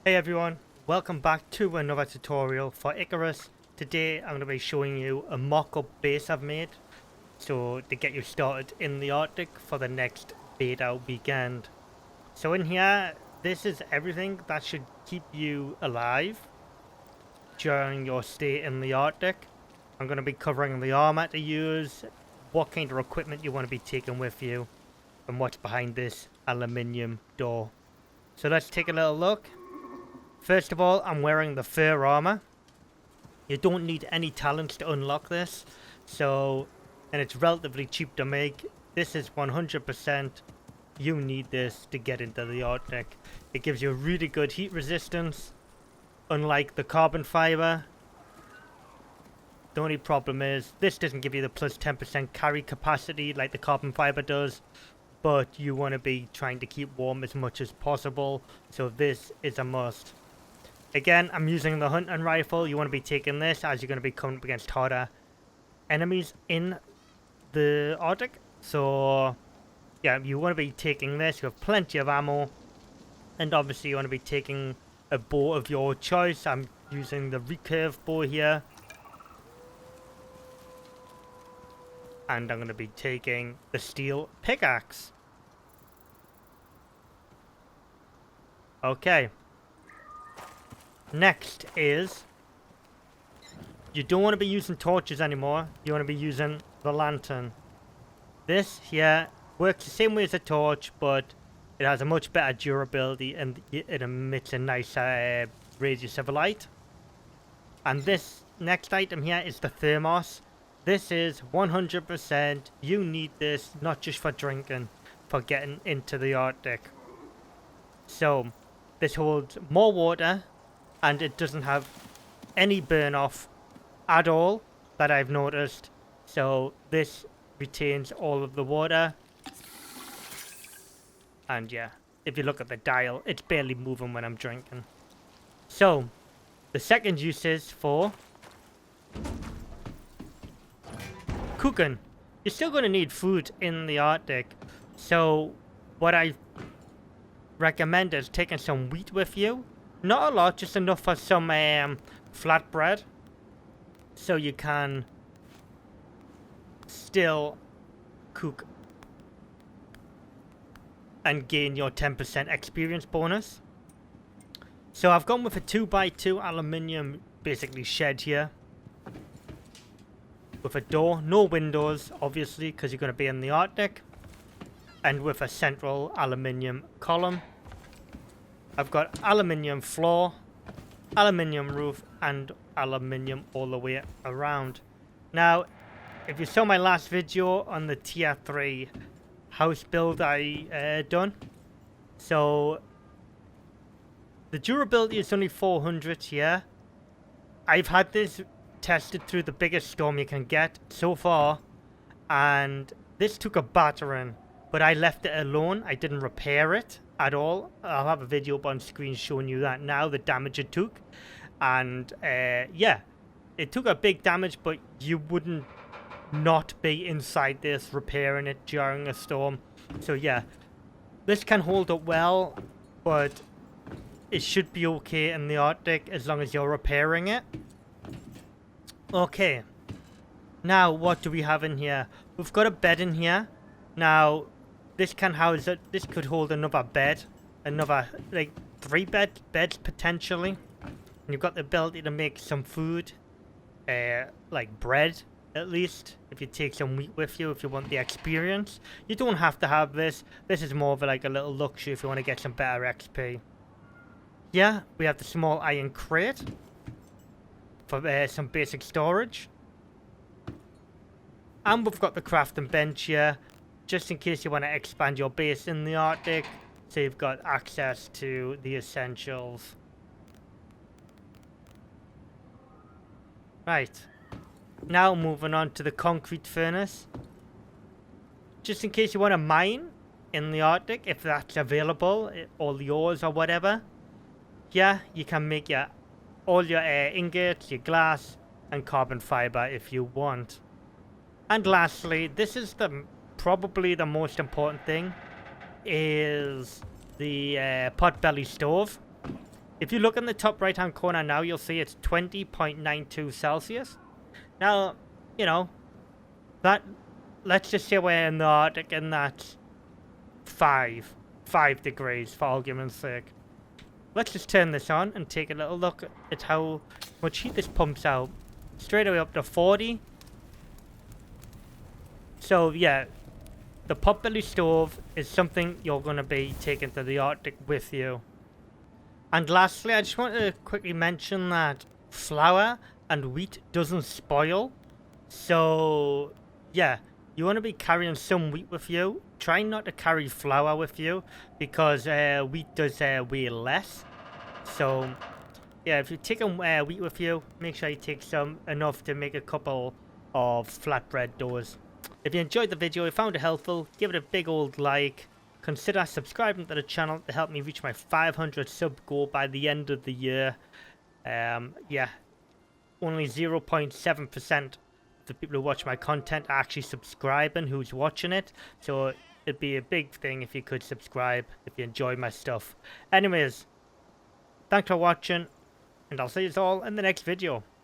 Hey everyone, welcome back to another tutorial for Icarus. Today I'm going to be showing you a mock-up base I've made so to get you started in the Arctic for the next beta weekend. So in here, this is everything that should keep you alive during your stay in the Arctic. I'm going to be covering the armor to use, what kind of equipment you want to be taking with you, and what's behind this aluminium door. So let's take a little look. First of all, I'm wearing the fur armor. You don't need any talents to unlock this, and it's relatively cheap to make. This is 100%. You need this to get into the Arctic. It gives you really good heat resistance, unlike the carbon fiber. The only problem is this doesn't give you the plus 10% carry capacity like the carbon fiber does, but you want to be trying to keep warm as much as possible, so this is a must. Again, I'm using the hunting rifle. You want to be taking this as you're going to be coming up against harder enemies in the Arctic. So, yeah, you want to be taking this. You have plenty of ammo. And obviously you want to be taking a bow of your choice. I'm using the recurve bow here. And I'm going to be taking the steel pickaxe. Okay. Next is, you don't want to be using torches anymore. You want to be using the lantern. This here works the same way as a torch, but it has a much better durability and it emits a nice radius of light. And this next item here is the thermos. This is 100%. You need this not just for drinking, for getting into the Arctic. So this holds more water. And it doesn't have any burn off at all that I've noticed. So this retains all of the water. And yeah, if you look at the dial, it's barely moving when I'm drinking. So the second use is for cooking. You're still going to need food in the Arctic. So what I recommend is taking some wheat with you. Not a lot, just enough for some flatbread. So you can still cook and gain your 10% experience bonus. So I've gone with a 2x2 aluminium basically shed here. With a door, no windows obviously because you're going to be in the Arctic. And with a central aluminium column. I've got aluminium floor, aluminium roof, and aluminium all the way around. Now, if you saw my last video on the tier 3 house build I done, so the durability is only 400 here. I've had this tested through the biggest storm you can get so far, and this took a battering, but I left it alone. I didn't repair it at all. I'll have a video up on screen showing you that now, the damage it took. And yeah, it took a big damage, but you wouldn't not be inside this repairing it during a storm. So yeah, this can hold up well, but it should be okay in the Arctic as long as you're repairing it. Okay, now what do we have in here? We've got a bed in here. Now this can house it. This could hold another bed, another like 3 beds potentially. And you've got the ability to make some food, like bread at least. If you take some wheat with you, if you want the experience, you don't have to have this. This is more of like a little luxury if you want to get some better XP. Yeah, we have the small iron crate for some basic storage, and we've got the crafting bench here. Just in case you want to expand your base in the Arctic, so you've got access to the essentials. Right, now moving on to the concrete furnace. Just in case you want to mine in the Arctic, if that's available, all the ores or whatever. Yeah, you can make all your ingots, your glass, and carbon fiber if you want. And lastly, this is probably the most important thing, is the potbelly stove. If you look in the top right hand corner now, you'll see it's 20.92 Celsius. Now, you know, that, let's just say we're in the Arctic and that's 5 degrees for argument's sake. Let's just turn this on and take a little look at how much heat this pumps out. Straight away up to 40. So yeah, the potbelly stove is something you're going to be taking to the Arctic with you. And lastly, I just want to quickly mention that flour and wheat doesn't spoil. So yeah, you want to be carrying some wheat with you. Try not to carry flour with you because wheat does weigh less. So yeah, if you're taking wheat with you, make sure you take some, enough to make a couple of flatbread doughs. If you enjoyed the video, if you found it helpful, give it a big old like. Consider subscribing to the channel to help me reach my 500 sub goal by the end of the year. Yeah, only 0.7% of the people who watch my content are actually subscribing who's watching it. So it'd be a big thing if you could subscribe if you enjoy my stuff. Anyways, thanks for watching, and I'll see you all in the next video.